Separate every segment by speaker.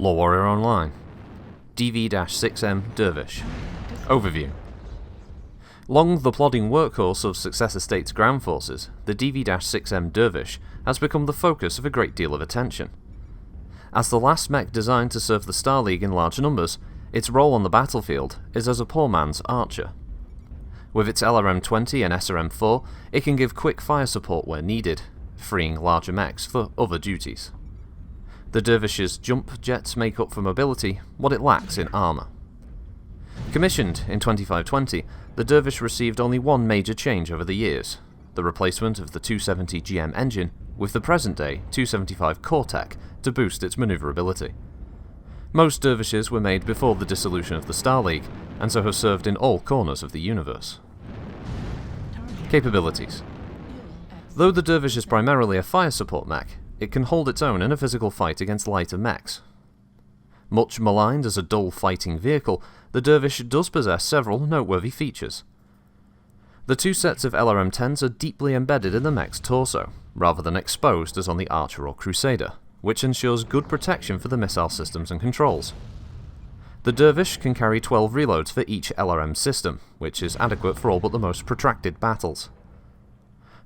Speaker 1: LoreWarrior Online. DV-6M Dervish. Overview. Long the plodding workhorse of successor states' ground forces, the DV-6M Dervish has become the focus of a great deal of attention. As the last mech designed to serve the Star League in large numbers, its role on the battlefield is as a poor man's archer. With its LRM-20 and SRM-4, it can give quick fire support where needed, freeing larger mechs for other duties. The Dervish's jump jets make up for mobility what it lacks in armour. Commissioned in 2520, the Dervish received only one major change over the years, the replacement of the 270 GM engine with the present-day 275 Core-Tech to boost its manoeuvrability. Most Dervishes were made before the dissolution of the Star League, and so have served in all corners of the universe. Capabilities. Though the Dervish is primarily a fire support mech, it can hold its own in a physical fight against lighter mechs. Much maligned as a dull fighting vehicle, the Dervish does possess several noteworthy features. The two sets of LRM-10s are deeply embedded in the mech's torso, rather than exposed as on the Archer or Crusader, which ensures good protection for the missile systems and controls. The Dervish can carry 12 reloads for each LRM system, which is adequate for all but the most protracted battles.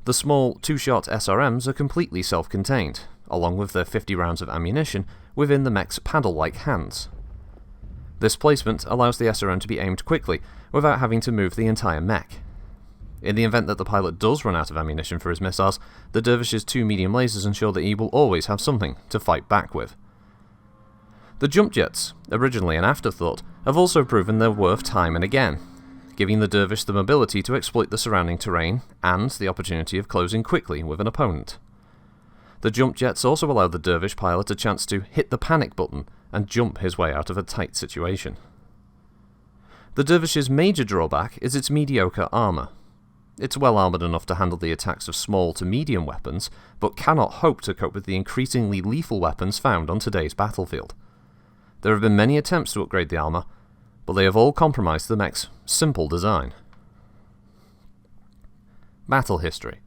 Speaker 1: The small two-shot SRMs are completely self-contained, along with their 50 rounds of ammunition within the mech's paddle-like hands. This placement allows the SRM to be aimed quickly without having to move the entire mech. In the event that the pilot does run out of ammunition for his missiles, the Dervish's two medium lasers ensure that he will always have something to fight back with. The jump jets, originally an afterthought, have also proven their worth time and again, giving the Dervish the mobility to exploit the surrounding terrain and the opportunity of closing quickly with an opponent. The jump jets also allow the Dervish pilot a chance to hit the panic button and jump his way out of a tight situation. The Dervish's major drawback is its mediocre armour. It's well armoured enough to handle the attacks of small to medium weapons, but cannot hope to cope with the increasingly lethal weapons found on today's battlefield. There have been many attempts to upgrade the armour, but they have all compromised the mech's simple design. Battle history.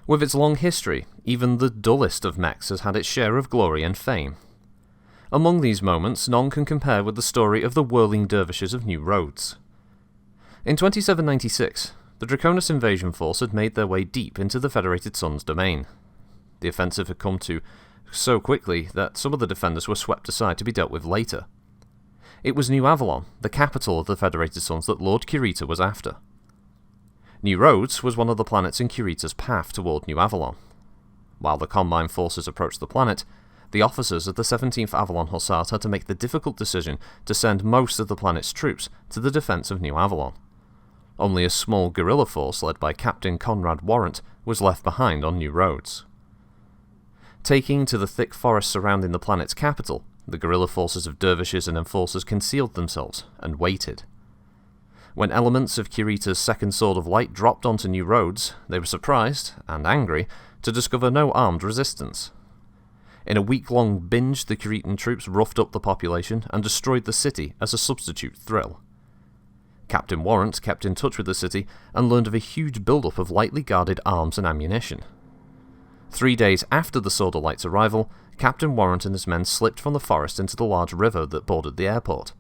Speaker 1: With its long history, even the dullest of mechs has had its share of glory and fame. Among these moments, none can compare with the story of the whirling dervishes of New Roads. In 2796, the Draconis invasion force had made their way deep into the Federated Sun's domain. The offensive had come to so quickly that some of the defenders were swept aside to be dealt with later. It was New Avalon, the capital of the Federated Suns, that Lord Kurita was after. New Roads was one of the planets in Kurita's path toward New Avalon. While the Combine forces approached the planet, the officers of the 17th Avalon Hussars had to make the difficult decision to send most of the planet's troops to the defense of New Avalon. Only a small guerrilla force led by Captain Conrad Warrant was left behind on New Roads. Taking to the thick forest surrounding the planet's capital, the guerrilla forces of dervishes and enforcers concealed themselves and waited. When elements of Kurita's second Sword of Light dropped onto New Roads, they were surprised, and angry, to discover no armed resistance. In a week-long binge, the Kuritan troops roughed up the population and destroyed the city as a substitute thrill. Captain Warrant kept in touch with the city and learned of a huge build-up of lightly guarded arms and ammunition. 3 days after the Sword of Light's arrival, Captain Warrant and his men slipped from the forest into the large river that bordered the airport.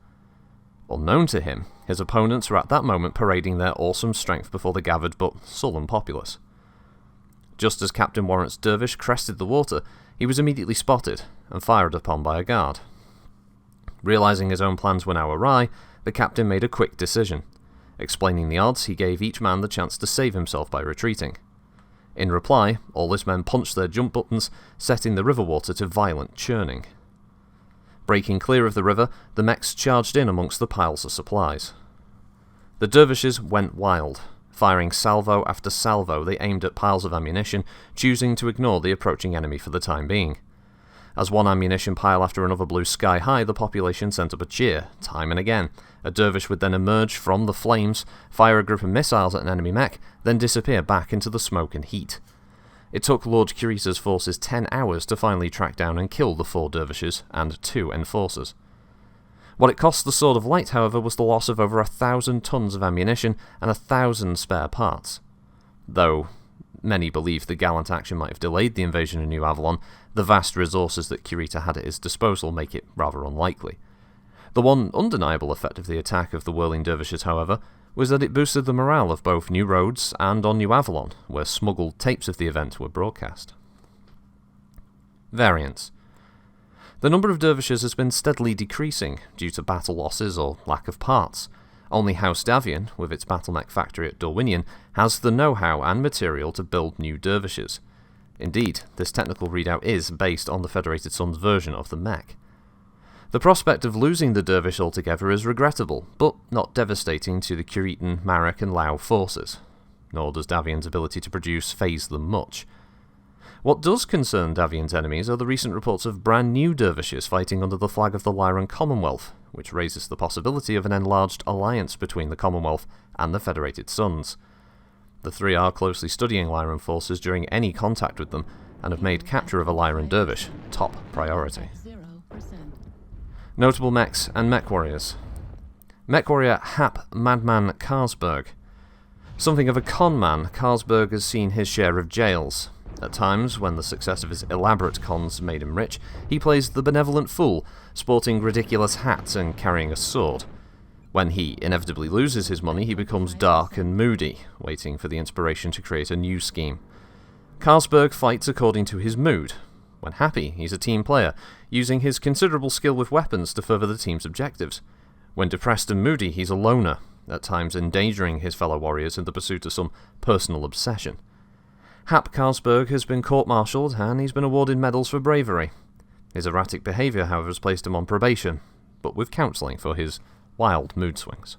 Speaker 1: Unknown to him, his opponents were at that moment parading their awesome strength before the gathered but sullen populace. Just as Captain Warrant's dervish crested the water, he was immediately spotted and fired upon by a guard. Realizing his own plans were now awry, the captain made a quick decision. Explaining the odds, he gave each man the chance to save himself by retreating. In reply, all his men punched their jump buttons, setting the river water to violent churning. Breaking clear of the river, the mechs charged in amongst the piles of supplies. The dervishes went wild. Firing salvo after salvo, they aimed at piles of ammunition, choosing to ignore the approaching enemy for the time being. As one ammunition pile after another blew sky high, the population sent up a cheer, time and again. A dervish would then emerge from the flames, fire a group of missiles at an enemy mech, then disappear back into the smoke and heat. It took Lord Kurita's forces 10 hours to finally track down and kill the 4 dervishes and 2 enforcers. What it cost the Sword of Light, however, was the loss of over 1,000 tons of ammunition and 1,000 spare parts. Though many believe the gallant action might have delayed the invasion of New Avalon, the vast resources that Kurita had at his disposal make it rather unlikely. The one undeniable effect of the attack of the whirling dervishes, however, was that it boosted the morale of both New Roads and on New Avalon, where smuggled tapes of the event were broadcast. Variants. The number of dervishes has been steadily decreasing due to battle losses or lack of parts. Only House Davian, with its Battletech factory at Dorwinion, has the know-how and material to build new dervishes. Indeed, this technical readout is based on the Federated Sun's version of the mech. The prospect of losing the dervish altogether is regrettable, but not devastating to the Kuritan, Marek and Lao forces. Nor does Davian's ability to produce faze them much. What does concern Davian's enemies are the recent reports of brand new dervishes fighting under the flag of the Lyran Commonwealth, which raises the possibility of an enlarged alliance between the Commonwealth and the Federated Suns. The three are closely studying Lyran forces during any contact with them, and have made capture of a Lyran dervish top priority. Notable mechs and mech warriors. Mech warrior Hap Madman Carlsberg. Something of a con man, Carlsberg has seen his share of jails. At times, when the success of his elaborate cons made him rich, he plays the benevolent fool, sporting ridiculous hats and carrying a sword. When he inevitably loses his money, he becomes dark and moody, waiting for the inspiration to create a new scheme. Carlsberg fights according to his mood. When happy, he's a team player, using his considerable skill with weapons to further the team's objectives. When depressed and moody, he's a loner, at times endangering his fellow warriors in the pursuit of some personal obsession. Hap Carlsberg has been court-martialed and he's been awarded medals for bravery. His erratic behaviour, however, has placed him on probation, but with counselling for his wild mood swings.